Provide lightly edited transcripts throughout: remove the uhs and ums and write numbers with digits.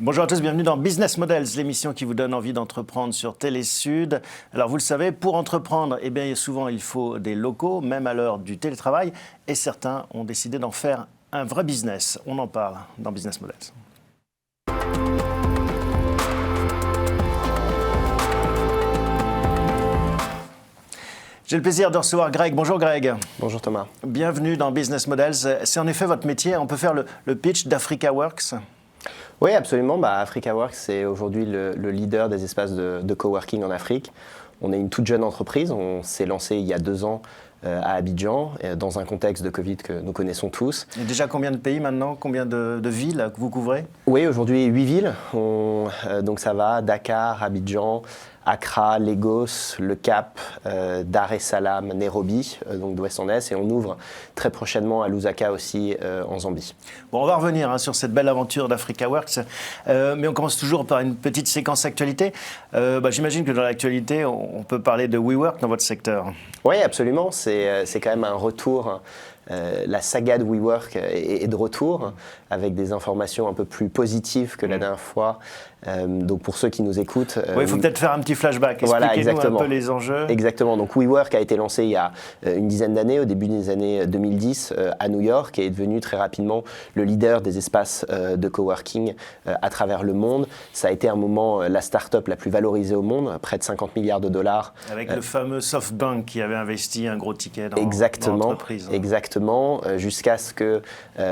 Bonjour à tous, bienvenue dans Business Models, l'émission qui vous donne envie d'entreprendre sur Télésud. Alors vous le savez, pour entreprendre, eh bien, souvent il faut des locaux, même à l'heure du télétravail, et certains ont décidé d'en faire un vrai business. On en parle dans Business Models. J'ai le plaisir de recevoir Greg. Bonjour Greg. Bonjour Thomas. Bienvenue dans Business Models. C'est en effet votre métier. On peut faire le pitch d'Africa Works. Oui, absolument. Africa Works, c'est aujourd'hui le leader des espaces de coworking en Afrique. On est une toute jeune entreprise. On s'est lancé il y a 2 ans à Abidjan, dans un contexte de Covid que nous connaissons tous. Et déjà combien de pays maintenant? Combien de villes que vous couvrez? Oui, aujourd'hui 8 villes. Donc ça va, Dakar, Abidjan, Accra, Lagos, Le Cap, Dar es Salaam, Nairobi, donc d'ouest en est, et on ouvre très prochainement à Lusaka aussi en Zambie. Bon, on va revenir sur cette belle aventure d'Africa Works, mais on commence toujours par une petite séquence actualité. J'imagine que dans l'actualité, on peut parler de WeWork dans votre secteur. Oui, absolument. C'est quand même un retour. La saga de WeWork est de retour avec des informations un peu plus positives que la dernière fois. Donc pour ceux qui nous écoutent... Oui, il faut peut-être faire un petit flashback. Expliquez-nous un peu les enjeux. Exactement. Donc WeWork a été lancé il y a une dizaine d'années, au début des années 2010, à New York, et est devenu très rapidement le leader des espaces de coworking à travers le monde. Ça a été un moment la start-up la plus valorisée au monde, près de 50 milliards de dollars. Avec le fameux SoftBank qui avait investi un gros ticket dans l'entreprise. Exactement, jusqu'à ce que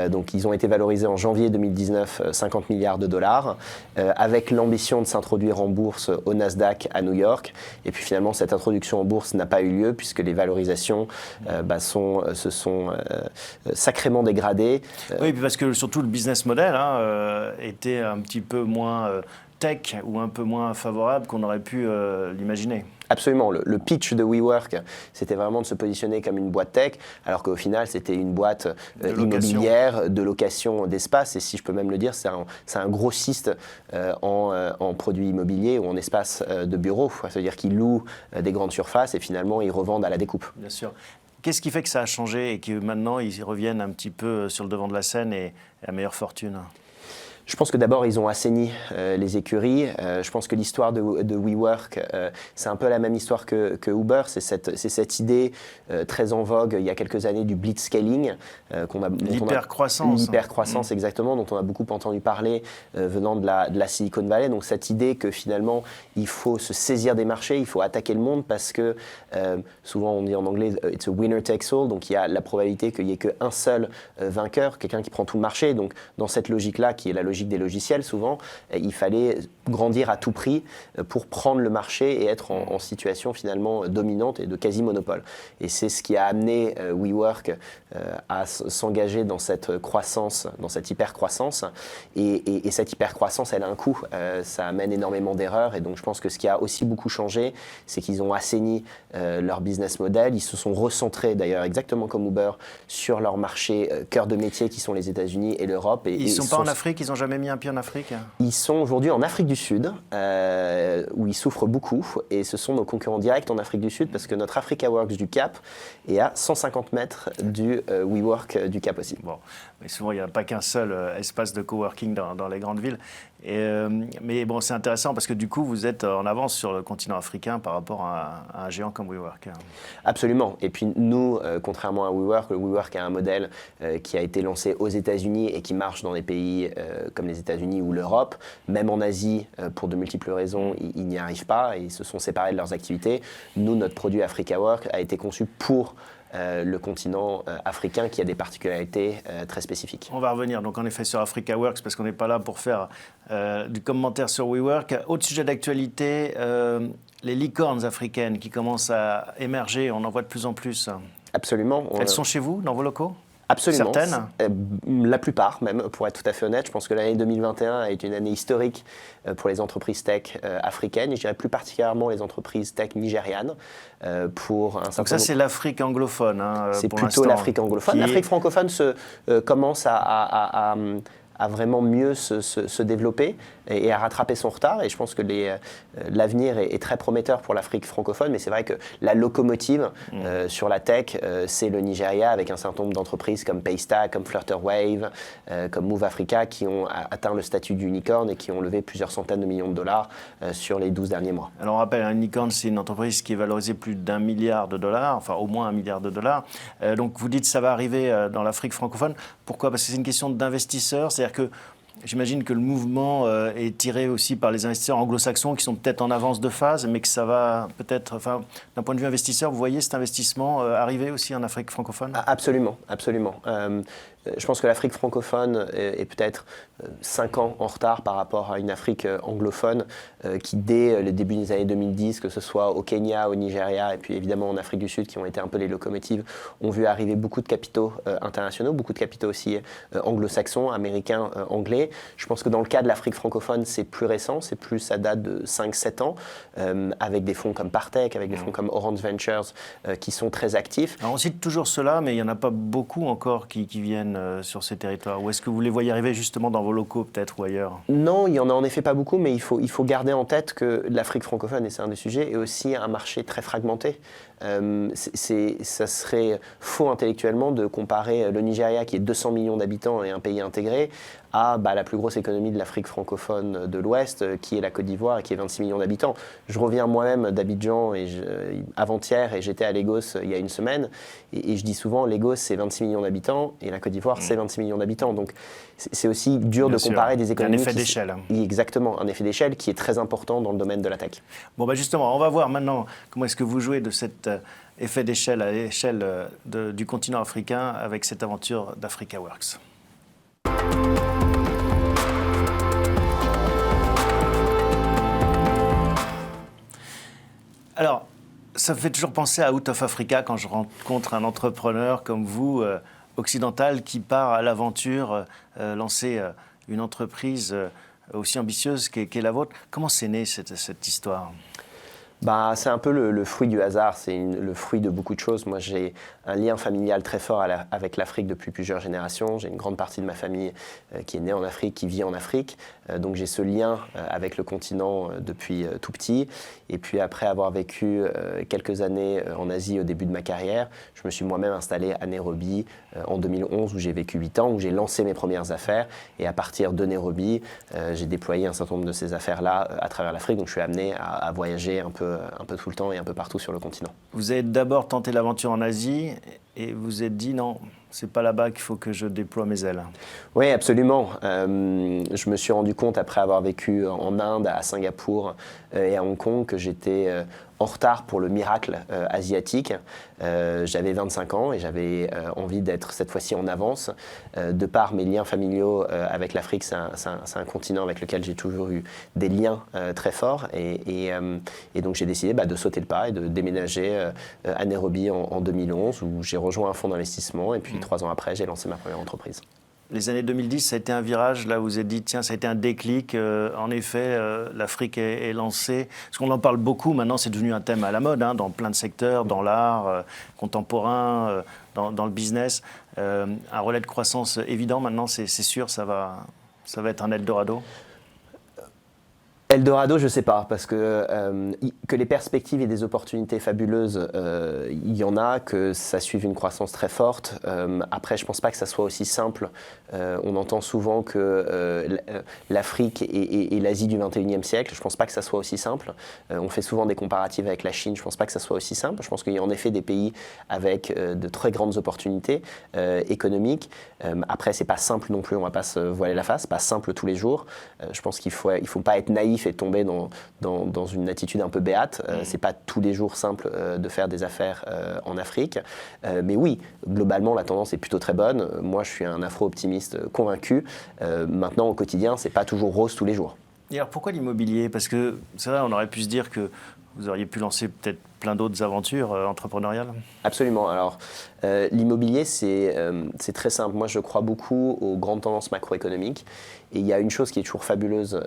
donc ils ont été valorisés en janvier 2019, 50 milliards de dollars, avec l'ambition de s'introduire en bourse au Nasdaq à New York. Et puis finalement, cette introduction en bourse n'a pas eu lieu puisque les valorisations se sont sacrément dégradées. Oui, puis parce que surtout le business model était un petit peu moins tech ou un peu moins favorable qu'on aurait pu l'imaginer. Absolument. Le pitch de WeWork, c'était vraiment de se positionner comme une boîte tech, alors qu'au final, c'était une boîte immobilière, de location d'espace. Et si je peux même le dire, c'est un grossiste en produits immobiliers ou en espace de bureau. C'est-à-dire qu'ils louent des grandes surfaces et finalement, ils revendent à la découpe. Bien sûr. Qu'est-ce qui fait que ça a changé et que maintenant, ils reviennent un petit peu sur le devant de la scène et à meilleure fortune? Je pense que d'abord, ils ont assaini les écuries. Je pense que l'histoire de WeWork, c'est un peu la même histoire que Uber. C'est cette idée très en vogue il y a quelques années du blitzscaling. L'hypercroissance. L'hypercroissance, exactement, dont on a beaucoup entendu parler venant de la Silicon Valley. Donc cette idée que finalement, il faut se saisir des marchés, il faut attaquer le monde parce que souvent on dit en anglais « it's a winner takes all », donc il y a la probabilité qu'il n'y ait qu'un seul vainqueur, quelqu'un qui prend tout le marché. Donc dans cette logique-là, qui est la logique des logiciels, souvent, il fallait grandir à tout prix pour prendre le marché et être en situation finalement dominante et de quasi-monopole. Et c'est ce qui a amené WeWork à s'engager dans cette croissance, dans cette hyper-croissance. Et cette hyper-croissance, elle a un coût. Ça amène énormément d'erreurs. Et donc, je pense que ce qui a aussi beaucoup changé, c'est qu'ils ont assaini leur business model. Ils se sont recentrés, d'ailleurs, exactement comme Uber, sur leur marché cœur de métier, qui sont les États-Unis et l'Europe. Ils ne sont pas en Afrique? Ils n'ont jamais mis un pied en Afrique? Ils sont aujourd'hui en Afrique du Sud, où ils souffrent beaucoup. Et ce sont nos concurrents directs en Afrique du Sud, parce que notre Africa Works du Cap est à 150 mètres du WeWork du Cap aussi. Bon, mais souvent, il n'y a pas qu'un seul espace de coworking dans les grandes villes. Mais bon, c'est intéressant parce que du coup, vous êtes en avance sur le continent africain par rapport à un géant comme WeWork. Absolument. Et puis nous, contrairement à WeWork, WeWork a un modèle qui a été lancé aux États-Unis et qui marche dans des pays comme les États-Unis ou l'Europe. Même en Asie, pour de multiples raisons, ils n'y arrivent pas et ils se sont séparés de leurs activités. Nous, notre produit Africa Work a été conçu pour le continent africain qui a des particularités très spécifiques. On va revenir donc en effet sur Africa Works parce qu'on n'est pas là pour faire du commentaire sur WeWork. Autre sujet d'actualité, les licornes africaines qui commencent à émerger, on en voit de plus en plus. Absolument. Elles sont chez vous, dans vos locaux ? Absolument. Certaines ? La plupart, même, pour être tout à fait honnête. Je pense que l'année 2021 a été une année historique pour les entreprises tech africaines, et je dirais plus particulièrement les entreprises tech nigérianes. Donc ça, c'est l'Afrique anglophone, c'est plutôt l'Afrique anglophone. L'Afrique francophone commence à à vraiment mieux se développer et à rattraper son retard. Et je pense que l'avenir est très prometteur pour l'Afrique francophone, mais c'est vrai que la locomotive sur la tech, c'est le Nigeria, avec un certain nombre d'entreprises comme Paystack, comme Flutterwave, comme Move Africa, qui ont atteint le statut d'unicorn et qui ont levé plusieurs centaines de millions de dollars sur les 12 derniers mois. Alors on rappelle, un unicorn, c'est une entreprise qui est valorisée plus d'1 milliard de dollars, enfin au moins 1 milliard de dollars. Donc vous dites que ça va arriver dans l'Afrique francophone. Pourquoi ? Parce que c'est une question d'investisseurs, c'est-à-dire que j'imagine que le mouvement est tiré aussi par les investisseurs anglo-saxons qui sont peut-être en avance de phase, mais que ça va peut-être, enfin, d'un point de vue investisseur, vous voyez cet investissement arriver aussi en Afrique francophone ? Absolument, absolument. Je pense que l'Afrique francophone est peut-être 5 ans en retard par rapport à une Afrique anglophone qui, dès le début des années 2010, que ce soit au Kenya, au Nigeria et puis évidemment en Afrique du Sud, qui ont été un peu les locomotives, ont vu arriver beaucoup de capitaux internationaux, beaucoup de capitaux aussi anglo-saxons, américains, anglais. Je pense que dans le cas de l'Afrique francophone, c'est plus récent, ça date de 5-7 ans, avec des fonds comme Partech, avec des fonds comme Orange Ventures qui sont très actifs. Alors on cite toujours cela, mais il n'y en a pas beaucoup encore qui viennent sur ces territoires. Ou est-ce que vous les voyez arriver justement dans vos locaux peut-être ou ailleurs ? Non, il n'y en a en effet pas beaucoup, mais il faut garder en tête que l'Afrique francophone, et c'est un des sujets, est aussi un marché très fragmenté. Ça serait faux intellectuellement de comparer le Nigeria, qui est 200 millions d'habitants et un pays intégré, à la plus grosse économie de l'Afrique francophone de l'Ouest, qui est la Côte d'Ivoire, qui est 26 millions d'habitants. Je reviens moi-même d'Abidjan avant-hier et j'étais à Lagos il y a une semaine. Et je dis souvent, Lagos, c'est 26 millions d'habitants et la Côte d'Ivoire, c'est 26 millions d'habitants. Donc c'est aussi dur de comparer des économies. Un effet d'échelle. Exactement, un effet d'échelle qui est très important dans le domaine de la tech. Bon, justement, on va voir maintenant comment est-ce que vous jouez de cet effet d'échelle à l'échelle du continent africain avec cette aventure d'Africa Works. Alors, ça me fait toujours penser à Out of Africa quand je rencontre un entrepreneur comme vous, occidental, qui part à l'aventure, lancer une entreprise aussi ambitieuse qu'est la vôtre. Comment c'est né cette histoire ? C'est un peu le fruit du hasard, c'est le fruit de beaucoup de choses. Moi, j'ai un lien familial très fort avec l'Afrique depuis plusieurs générations. J'ai une grande partie de ma famille qui est née en Afrique, qui vit en Afrique. Donc j'ai ce lien avec le continent depuis tout petit. Et puis après avoir vécu quelques années en Asie au début de ma carrière, je me suis moi-même installé à Nairobi en 2011, où j'ai vécu 8 ans, où j'ai lancé mes premières affaires. Et à partir de Nairobi, j'ai déployé un certain nombre de ces affaires-là à travers l'Afrique. Donc je suis amené à voyager un peu tout le temps et un peu partout sur le continent. Vous avez d'abord tenté l'aventure en Asie et vous êtes dit non, c'est pas là-bas qu'il faut que je déploie mes ailes. Oui, absolument. Je me suis rendu compte après avoir vécu en Inde, à Singapour et à Hong Kong que j'étais en retard pour le miracle asiatique. J'avais 25 ans et j'avais envie d'être cette fois-ci en avance. De par mes liens familiaux avec l'Afrique, c'est un continent avec lequel j'ai toujours eu des liens très forts. Et donc j'ai décidé de sauter le pas et de déménager à Nairobi en 2011, où j'ai rejoint un fonds d'investissement. Et puis 3 ans après, j'ai lancé ma première entreprise. Les années 2010, ça a été un virage, là vous vous êtes dit, tiens, ça a été un déclic. En effet, l'Afrique est lancée. Parce qu'on en parle beaucoup, maintenant c'est devenu un thème à la mode, dans plein de secteurs, dans l'art contemporain, dans le business. Un relais de croissance évident maintenant, c'est sûr, ça va être un Eldorado. Eldorado, je ne sais pas, parce que les perspectives et des opportunités fabuleuses, il y en a, que ça suive une croissance très forte. Après, je ne pense pas que ça soit aussi simple. On entend souvent que l'Afrique et l'Asie du 21e siècle, je ne pense pas que ça soit aussi simple. On fait souvent des comparatifs avec la Chine, je ne pense pas que ça soit aussi simple. Je pense qu'il y a en effet des pays avec de très grandes opportunités économiques. Après, ce n'est pas simple non plus, on ne va pas se voiler la face, pas simple tous les jours. Je pense qu'il ne faut pas être naïf et tomber dans une attitude un peu béate. C'est pas tous les jours simple de faire des affaires en Afrique. Mais oui, globalement, la tendance est plutôt très bonne. Moi, je suis un afro-optimiste convaincu. Maintenant, au quotidien, c'est pas toujours rose tous les jours. Et alors, pourquoi l'immobilier ? Parce que c'est vrai, on aurait pu se dire que vous auriez pu lancer peut-être plein d'autres aventures entrepreneuriales. Absolument. Alors, l'immobilier, c'est très simple. Moi, je crois beaucoup aux grandes tendances macroéconomiques. Et il y a une chose qui est toujours fabuleuse,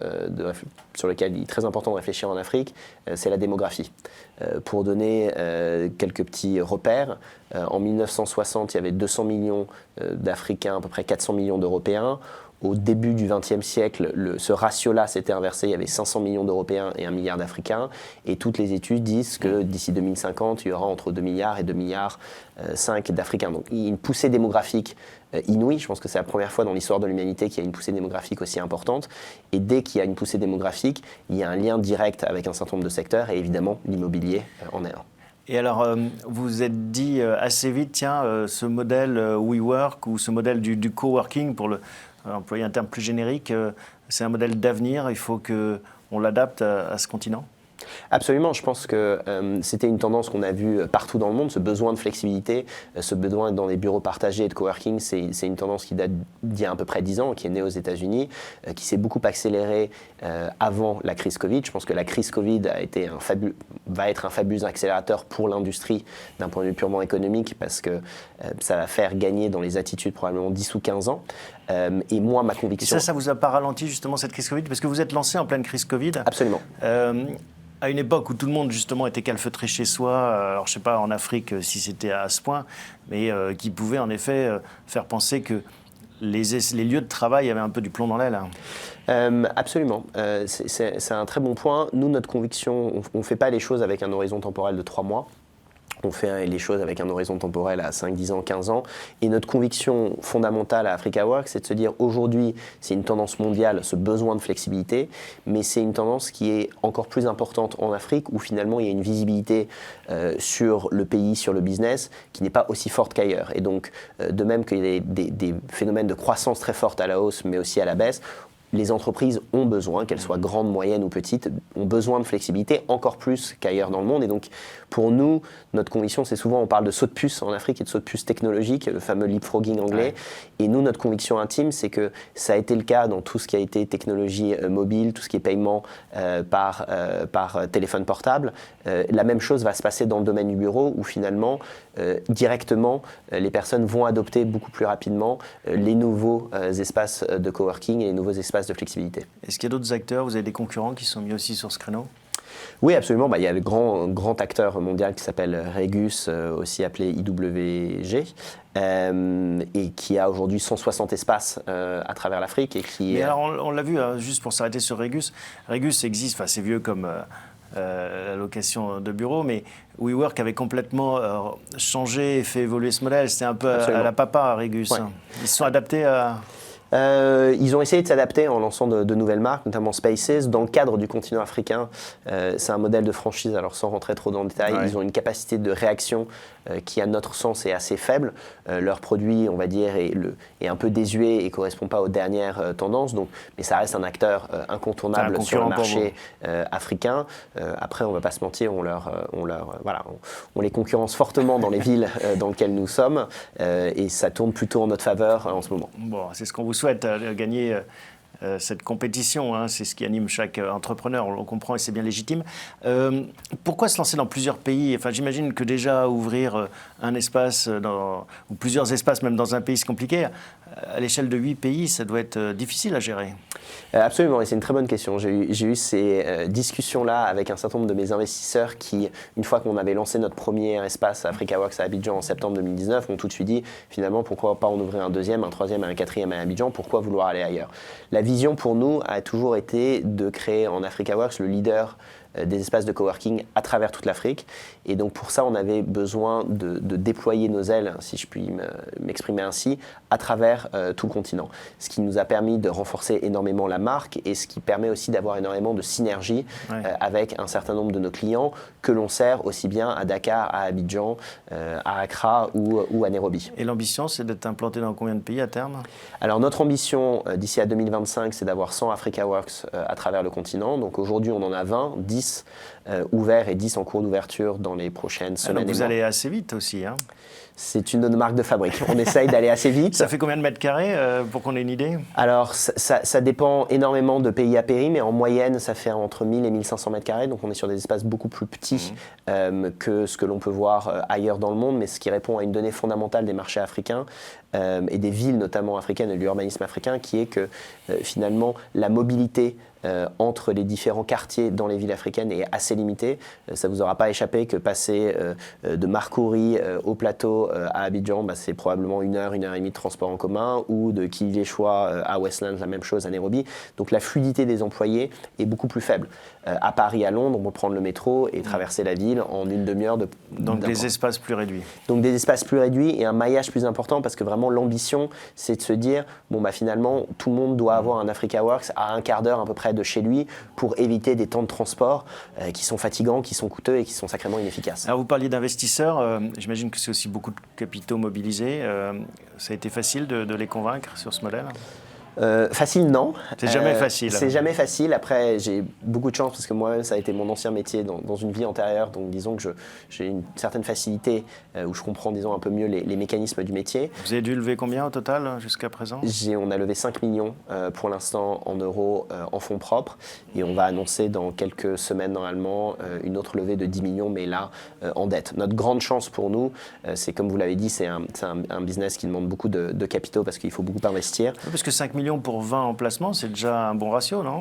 sur laquelle il est très important de réfléchir en Afrique, c'est la démographie. Pour donner quelques petits repères, en 1960, il y avait 200 millions d'Africains, à peu près 400 millions d'Européens. au début du XXe siècle, ce ratio-là s'était inversé. Il y avait 500 millions d'Européens et 1 milliard d'Africains. Et toutes les études disent que d'ici 2050, il y aura entre 2 milliards et 2 milliards 5 d'Africains. Donc il y a une poussée démographique inouïe. Je pense que c'est la première fois dans l'histoire de l'humanité qu'il y a une poussée démographique aussi importante. Et dès qu'il y a une poussée démographique, il y a un lien direct avec un certain nombre de secteurs. Et évidemment, l'immobilier en est un. Et alors, vous vous êtes dit assez vite, tiens, ce modèle WeWork ou ce modèle du coworking, pour employer un terme plus générique, c'est un modèle d'avenir, il faut qu'on l'adapte à ce continent ? Absolument, je pense que c'était une tendance qu'on a vue partout dans le monde, ce besoin de flexibilité, ce besoin dans les bureaux partagés et de coworking, c'est une tendance qui date d'il y a à peu près 10 ans, qui est née aux États-Unis, qui s'est beaucoup accélérée avant la crise Covid. Je pense que la crise Covid va être un fabuleux accélérateur pour l'industrie d'un point de vue purement économique, parce que ça va faire gagner dans les attitudes probablement 10 ou 15 ans. Et moi, ma conviction... Et ça vous a pas ralenti justement cette crise Covid ? Parce que vous êtes lancé en pleine crise Covid. Absolument. À une époque où tout le monde justement était calfeutré chez soi, alors je ne sais pas en Afrique si c'était à ce point, mais qui pouvait en effet faire penser que les lieux de travail avaient un peu du plomb dans l'aile. Absolument. C'est un très bon point. Nous, notre conviction, on ne fait pas les choses avec un horizon temporel de 3 mois. On fait les choses avec un horizon temporel à 5, 10 ans, 15 ans. Et notre conviction fondamentale à Africa Work, c'est de se dire aujourd'hui, c'est une tendance mondiale, ce besoin de flexibilité, mais c'est une tendance qui est encore plus importante en Afrique, où finalement il y a une visibilité sur le pays, sur le business, qui n'est pas aussi forte qu'ailleurs. Et donc, de même qu'il y a des phénomènes de croissance très fortes à la hausse, mais aussi à la baisse, les entreprises ont besoin, qu'elles soient grandes, moyennes ou petites, ont besoin de flexibilité encore plus qu'ailleurs dans le monde. Et donc, pour nous, notre conviction, c'est souvent, on parle de saut de puce en Afrique et de saut de puce technologique, le fameux leapfrogging anglais. Ouais. Et nous, notre conviction intime, c'est que ça a été le cas dans tout ce qui a été technologie mobile, tout ce qui est paiement par téléphone portable. La même chose va se passer dans le domaine du bureau, où finalement, directement, les personnes vont adopter beaucoup plus rapidement les nouveaux espaces de coworking et les nouveaux espaces de flexibilité. Est-ce qu'il y a d'autres acteurs, vous avez des concurrents qui sont mis aussi sur ce créneau ? Oui, absolument. Il y a le grand acteur mondial qui s'appelle Regus, aussi appelé IWG, et qui a aujourd'hui 160 espaces à travers l'Afrique. Mais alors, on l'a vu, hein, juste pour s'arrêter sur Regus. Regus existe, c'est vieux comme la location de bureau, mais WeWork avait complètement changé et fait évoluer ce modèle. C'était un peu à la papa, Regus. Ouais. Ils se sont adaptés à... Ils ont essayé de s'adapter en lançant de nouvelles marques, notamment Spaces, dans le cadre du continent africain. C'est un modèle de franchise, alors sans rentrer trop dans le détail, ils ont une capacité de réaction qui, à notre sens, est assez faible. Leur produit, on va dire, est un peu désuet et ne correspond pas aux dernières tendances, mais ça reste un acteur incontournable sur le marché africain. Après, on ne va pas se mentir, on les concurrence fortement dans les villes dans lesquelles nous sommes, et ça tourne plutôt en notre faveur en ce moment. Bon, c'est ce qu'on vous souhaite, gagner cette compétition, hein, c'est ce qui anime chaque entrepreneur, on le comprend et c'est bien légitime. Pourquoi se lancer dans plusieurs pays ? Enfin, j'imagine que déjà ouvrir un espace, ou plusieurs espaces même dans un pays, c'est compliqué. À l'échelle de 8 pays, ça doit être difficile à gérer. Absolument, et c'est une très bonne question. J'ai eu ces discussions-là avec un certain nombre de mes investisseurs qui, une fois qu'on avait lancé notre premier espace Africa Works à Abidjan en septembre 2019, ont tout de suite dit, finalement, pourquoi pas en ouvrir un deuxième, un troisième et un quatrième à Abidjan, pourquoi vouloir aller ailleurs ? La vision pour nous a toujours été de créer en Africa Works le leader des espaces de coworking à travers toute l'Afrique. Et donc pour ça, on avait besoin de déployer nos ailes, si je puis m'exprimer ainsi, à travers tout le continent. Ce qui nous a permis de renforcer énormément la marque et ce qui permet aussi d'avoir énormément de synergie avec un certain nombre de nos clients que l'on sert aussi bien à Dakar, à Abidjan, à Accra ou à Nairobi. Et l'ambition, c'est d'être implanté dans combien de pays à terme ? Alors notre ambition d'ici à 2025, c'est d'avoir 100 Africa Works à travers le continent. Donc aujourd'hui, on en a 20, 10 ouverts et 10 en cours d'ouverture dans les prochaines semaines. Donc vous allez assez vite aussi, hein ? C'est une de nos marques de fabrique. On essaye d'aller assez vite. Ça fait combien de mètres carrés pour qu'on ait une idée ? Alors, ça dépend énormément de pays à pays, mais en moyenne, ça fait entre 1000 et 1500 mètres carrés. Donc, on est sur des espaces beaucoup plus petits que ce que l'on peut voir ailleurs dans le monde, mais ce qui répond à une donnée fondamentale des marchés africains et des villes notamment africaines et de l'urbanisme africain, qui est que finalement, la mobilité entre les différents quartiers dans les villes africaines est assez limité. Ça ne vous aura pas échappé que passer de Marcouri au plateau à Abidjan, c'est probablement 1 heure, 1 heure et demie de transport en commun, ou de Kiviléchois à Westlands, la même chose à Nairobi. Donc la fluidité des employés est beaucoup plus faible. À Paris, à Londres, on peut prendre le métro et traverser la ville en une demi-heure. Donc des espaces plus réduits. Donc des espaces plus réduits et un maillage plus important, parce que vraiment l'ambition, c'est de se dire, finalement, tout le monde doit avoir un Africa Works à 1 quart d'heure à peu près de chez lui pour éviter des temps de transport qui sont fatigants, qui sont coûteux et qui sont sacrément inefficaces. Alors vous parliez d'investisseurs, j'imagine que c'est aussi beaucoup de capitaux mobilisés. Ça a été facile de les convaincre sur ce modèle ? Facile, non. C'est jamais facile. C'est jamais facile. Après, j'ai beaucoup de chance parce que moi-même, ça a été mon ancien métier dans une vie antérieure. Donc, disons que j'ai une certaine facilité où je comprends, disons, un peu mieux les mécanismes du métier. Vous avez dû lever combien au total jusqu'à présent ? On a levé 5 millions pour l'instant en euros en fonds propres. Et on va annoncer dans quelques semaines, normalement, une autre levée de 10 millions, mais là, en dette. Notre grande chance pour nous, c'est comme vous l'avez dit, c'est un business qui demande beaucoup de capitaux parce qu'il faut beaucoup investir. Oui, parce que 5 millions pour 20 emplacements, c'est déjà un bon ratio, non ?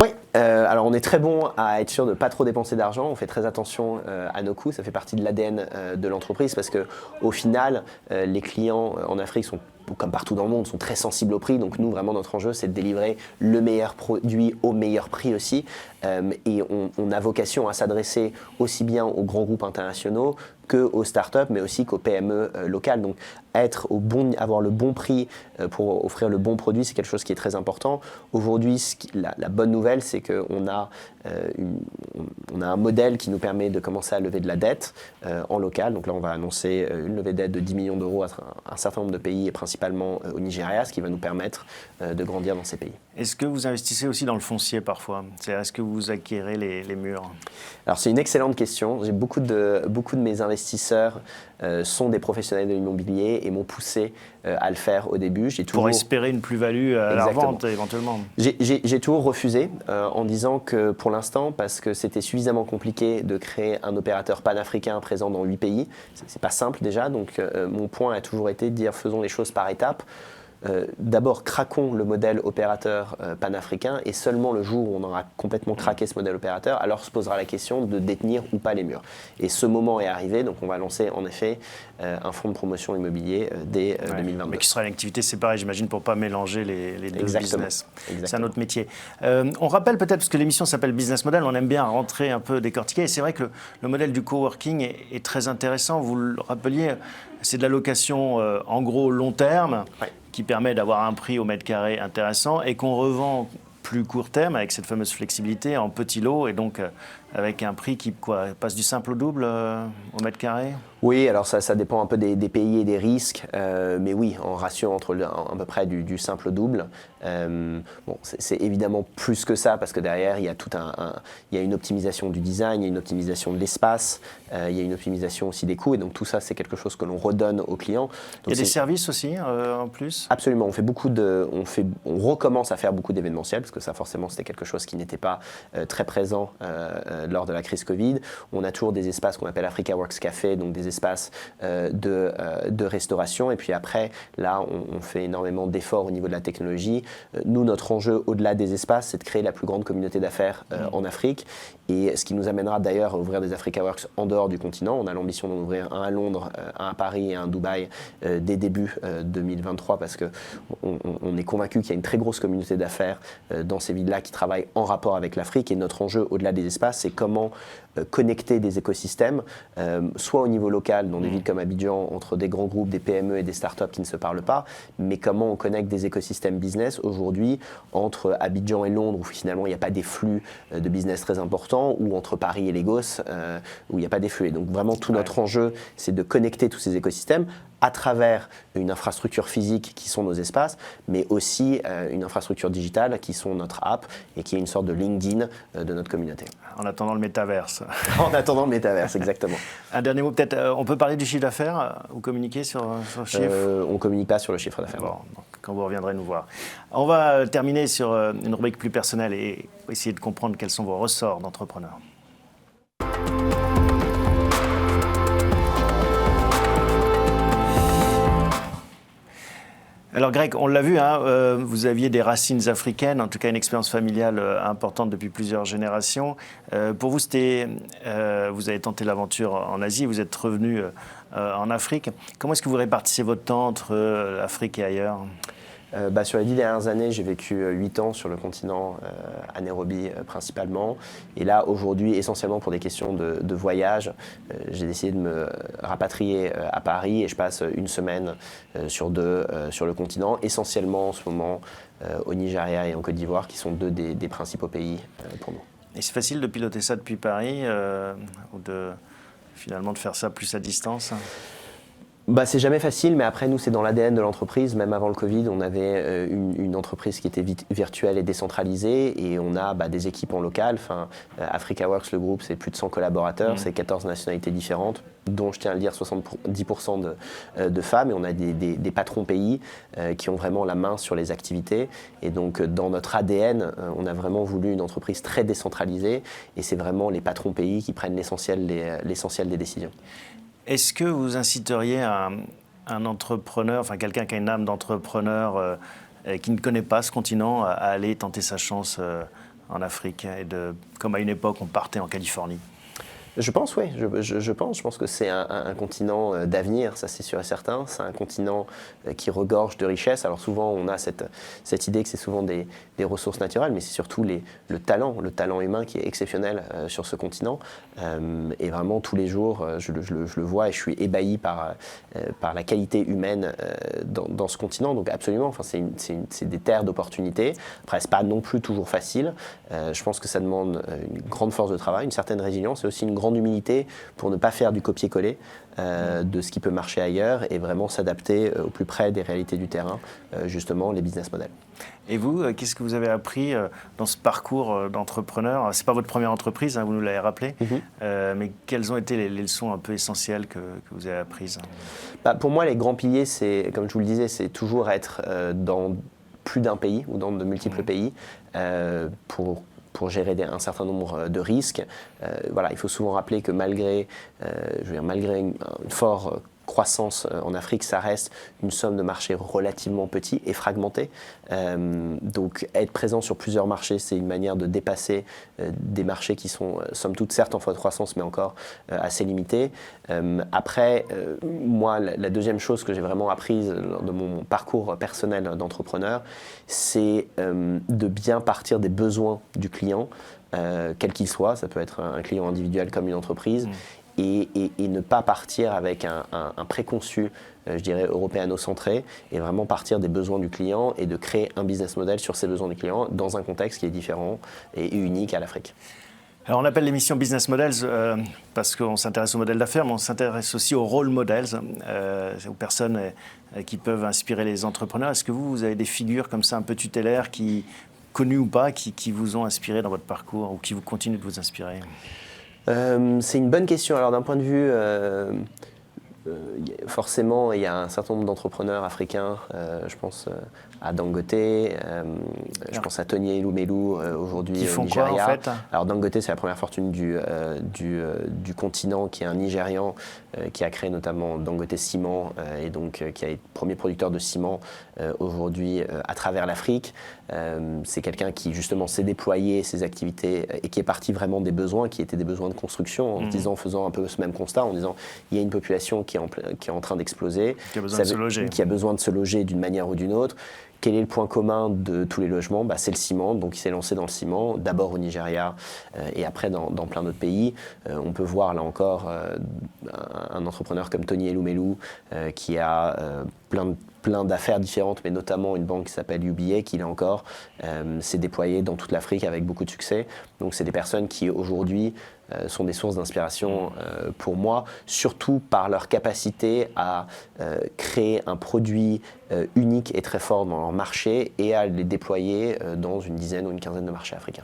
Oui, alors on est très bon à être sûr de ne pas trop dépenser d'argent, on fait très attention à nos coûts, ça fait partie de l'ADN de l'entreprise parce qu'au final, les clients en Afrique sont, comme partout dans le monde, sont très sensibles au prix. Donc nous, vraiment, notre enjeu, c'est de délivrer le meilleur produit au meilleur prix aussi. Et on a vocation à s'adresser aussi bien aux grands groupes internationaux qu'aux startups, mais aussi qu'aux PME locales. Donc avoir le bon prix pour offrir le bon produit, c'est quelque chose qui est très important. Aujourd'hui, la bonne nouvelle, c'est qu'on a un modèle qui nous permet de commencer à lever de la dette en local. Donc là, on va annoncer une levée de dette de 10 millions d'euros à un certain nombre de pays, et principalement au Nigeria, ce qui va nous permettre de grandir dans ces pays. Est-ce que vous investissez aussi dans le foncier parfois ? Est-ce que vous acquérez les murs ? Alors c'est une excellente question. Beaucoup de mes investisseurs sont des professionnels de l'immobilier et m'ont poussé à le faire au début. Pour espérer une plus-value à la revente éventuellement. J'ai toujours refusé en disant que pour l'instant, parce que c'était suffisamment compliqué de créer un opérateur panafricain présent dans 8 pays, c'est pas simple déjà, donc mon point a toujours été de dire faisons les choses par étapes. D'abord, craquons le modèle opérateur panafricain et seulement le jour où on aura complètement craqué ce modèle opérateur, alors se posera la question de détenir ou pas les murs. Et ce moment est arrivé, donc on va lancer en effet un fonds de promotion immobilier dès 2022. Mais qui sera une activité séparée, j'imagine, pour ne pas mélanger les deux business. Exactement. C'est un autre métier. On rappelle peut-être, parce que l'émission s'appelle Business Model, on aime bien rentrer un peu décortiquer. Et c'est vrai que le modèle du coworking est très intéressant. Vous le rappeliez, c'est de la location en gros long terme. Ouais. Qui permet d'avoir un prix au mètre carré intéressant et qu'on revend plus court terme avec cette fameuse flexibilité en petits lots et donc avec un prix qui passe du simple au double au mètre carré ? Oui, alors ça dépend un peu des pays et des risques, mais oui, en ratio entre à peu près du simple au double. C'est évidemment plus que ça parce que derrière, il y a il y a une optimisation du design, il y a une optimisation de l'espace, il y a une optimisation aussi des coûts et donc tout ça, c'est quelque chose que l'on redonne aux clients. Donc, il y a des services aussi en plus ? Absolument, on recommence à faire beaucoup d'événementiels parce que ça forcément c'était quelque chose qui n'était pas très présent lors de la crise Covid. On a toujours des espaces qu'on appelle Africa Works Café, donc des espaces de restauration. Et puis après, là, on fait énormément d'efforts au niveau de la technologie. Nous, notre enjeu, au-delà des espaces, c'est de créer la plus grande communauté d'affaires en Afrique. Et ce qui nous amènera d'ailleurs à ouvrir des Africa Works en dehors du continent. On a l'ambition d'en ouvrir un à Londres, un à Paris et un à Dubaï dès début 2023 parce qu'on est convaincu qu'il y a une très grosse communauté d'affaires dans ces villes-là qui travaillent en rapport avec l'Afrique. Et notre enjeu, au-delà des espaces, c'est comment connecter des écosystèmes, soit au niveau local, dans des villes comme Abidjan, entre des grands groupes, des PME et des startups qui ne se parlent pas, mais comment on connecte des écosystèmes business aujourd'hui entre Abidjan et Londres, où finalement il n'y a pas des flux de business très importants, ou entre Paris et Lagos, où il n'y a pas des flux. Et donc vraiment tout notre enjeu, c'est de connecter tous ces écosystèmes à travers une infrastructure physique qui sont nos espaces, mais aussi une infrastructure digitale qui sont notre app et qui est une sorte de LinkedIn de notre communauté. En attendant le métaverse. En attendant le métaverse, exactement. Un dernier mot peut-être, on peut parler du chiffre d'affaires, vous communiquez sur le chiffre On ne communique pas sur le chiffre d'affaires. Bon, donc, quand vous reviendrez nous voir. On va terminer sur une rubrique plus personnelle et essayer de comprendre quels sont vos ressorts d'entrepreneur. Alors Greg, on l'a vu, hein, vous aviez des racines africaines, en tout cas une expérience familiale importante depuis plusieurs générations. Pour vous, vous avez tenté l'aventure en Asie, vous êtes revenu en Afrique. Comment est-ce que vous répartissez votre temps entre l'Afrique et ailleurs ? Sur les 10 dernières années, j'ai vécu 8 ans sur le continent, à Nairobi principalement. Et là, aujourd'hui, essentiellement pour des questions de voyage, j'ai décidé de me rapatrier à Paris et je passe une semaine sur 2 sur le continent, essentiellement en ce moment au Nigeria et en Côte d'Ivoire, qui sont 2 des principaux pays pour nous. Et c'est facile de piloter ça depuis Paris ou finalement de faire ça plus à distance ? C'est jamais facile, mais après nous c'est dans l'ADN de l'entreprise. Même avant le Covid, on avait une entreprise qui était virtuelle et décentralisée et on a des équipes en local. Africa Works, le groupe, c'est plus de 100 collaborateurs, c'est 14 nationalités différentes, dont je tiens à le dire 70% de femmes, et on a des patrons pays qui ont vraiment la main sur les activités. Et donc dans notre ADN, on a vraiment voulu une entreprise très décentralisée et c'est vraiment les patrons pays qui prennent l'essentiel des décisions. Est-ce que vous inciteriez un entrepreneur, enfin quelqu'un qui a une âme d'entrepreneur qui ne connaît pas ce continent, à aller tenter sa chance en Afrique, comme à une époque on partait en Californie ? Je pense, oui. Je pense que c'est un continent d'avenir, ça c'est sûr et certain. C'est un continent qui regorge de richesses. Alors souvent, on a cette idée que c'est souvent des ressources naturelles, mais c'est surtout le talent humain qui est exceptionnel sur ce continent. Et vraiment, tous les jours, je le vois et je suis ébahi par la qualité humaine dans ce continent. Donc absolument, c'est des terres d'opportunités. Après, c'est pas non plus toujours facile. Je pense que ça demande une grande force de travail, une certaine résilience et aussi une grande humilité pour ne pas faire du copier-coller de ce qui peut marcher ailleurs et vraiment s'adapter au plus près des réalités du terrain, justement les business models. Et vous, qu'est-ce que vous avez appris dans ce parcours d'entrepreneur ? Ce n'est pas votre première entreprise, hein, vous nous l'avez rappelé, mais quelles ont été les leçons un peu essentielles que vous avez apprises ? Pour moi, les grands piliers, c'est, comme je vous le disais, c'est toujours être dans plus d'un pays ou dans de multiples pays pour gérer un certain nombre de risques. Il faut souvent rappeler que malgré une forte croissance en Afrique, ça reste une somme de marché relativement petit et fragmentée. Donc être présent sur plusieurs marchés, c'est une manière de dépasser des marchés qui sont, somme toute, certes en forte croissance, mais encore assez limités. Après, moi, la deuxième chose que j'ai vraiment apprise de mon parcours personnel d'entrepreneur, c'est de bien partir des besoins du client, quel qu'il soit. Ça peut être un client individuel comme une entreprise. Et ne pas partir avec un préconçu, je dirais, européano-centré, et vraiment partir des besoins du client et de créer un business model sur ces besoins du client dans un contexte qui est différent et unique à l'Afrique. Alors on appelle l'émission Business Models parce qu'on s'intéresse aux modèles d'affaires, mais on s'intéresse aussi aux role models, aux personnes qui peuvent inspirer les entrepreneurs. Est-ce que vous avez des figures comme ça un peu tutélaires, connues ou pas, qui vous ont inspiré dans votre parcours ou qui vous continuent de vous inspirer ? C'est une bonne question. Alors d'un point de vue, forcément, il y a un certain nombre d'entrepreneurs africains. Je pense à Dangote, je pense à Tony Elumelu aujourd'hui qui font au Nigeria. Quoi, en fait ? Alors Dangote, c'est la première fortune du continent, qui est un Nigérian qui a créé notamment Dangote Ciment et donc qui est le premier producteur de ciment aujourd'hui à travers l'Afrique. C'est quelqu'un qui justement s'est déployé ses activités et qui est parti vraiment des besoins qui étaient des besoins de construction, en faisant un peu ce même constat, en disant il y a une population qui est en train d'exploser, qui a besoin de se loger, qui a besoin de se loger d'une manière ou d'une autre. Quel est le point commun de tous les logements ? C'est le ciment, donc il s'est lancé dans le ciment, d'abord au Nigeria et après dans plein d'autres pays. On peut voir là encore un entrepreneur comme Tony Elumelu qui a plein d'affaires différentes, mais notamment une banque qui s'appelle UBA, qui là encore s'est déployée dans toute l'Afrique avec beaucoup de succès. Donc c'est des personnes qui aujourd'hui sont des sources d'inspiration pour moi, surtout par leur capacité à créer un produit unique et très fort dans leur marché et à les déployer dans une dizaine ou une quinzaine de marchés africains.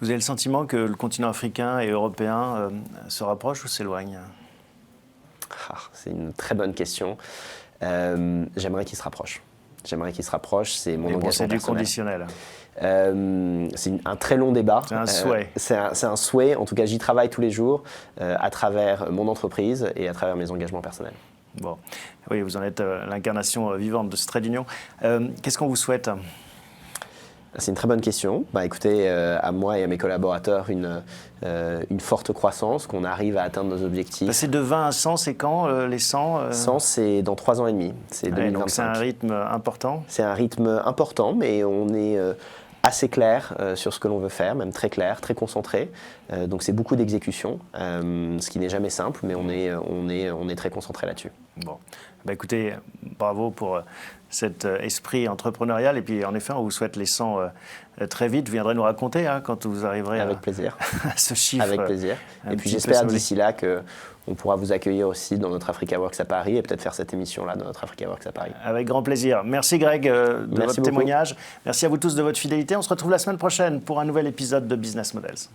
Vous avez le sentiment que le continent africain et européen se rapprochent ou s'éloignent ? C'est une très bonne question. J'aimerais qu'ils se rapprochent. C'est mon engagement personnel. C'est du conditionnel. C'est un très long débat. C'est un souhait. C'est un souhait. En tout cas, j'y travaille tous les jours à travers mon entreprise et à travers mes engagements personnels. Bon, oui, vous en êtes l'incarnation vivante de ce trait d'union. Qu'est-ce qu'on vous souhaite ? C'est une très bonne question. Écoutez, à moi et à mes collaborateurs, une forte croissance, qu'on arrive à atteindre nos objectifs. Passer de 20 à 100, c'est quand les 100 100, c'est dans 3 ans et demi. C'est 2025. Donc c'est un rythme important. C'est un rythme important, mais on est assez clair sur ce que l'on veut faire, même très clair, très concentré. Donc c'est beaucoup d'exécution, ce qui n'est jamais simple, mais on est très concentré là-dessus. Bon, écoutez, bravo pour cet esprit entrepreneurial. Et puis en effet, on vous souhaite les 100 très vite. Vous viendrez nous raconter quand vous arriverez Avec plaisir. à ce chiffre. Avec plaisir. Et puis j'espère d'ici là qu'on pourra vous accueillir aussi dans notre Africa Works à Paris et peut-être faire cette émission-là dans notre Africa Works à Paris. Avec grand plaisir. Merci Greg de votre témoignage. Merci à vous tous de votre fidélité. On se retrouve la semaine prochaine pour un nouvel épisode de Business Models.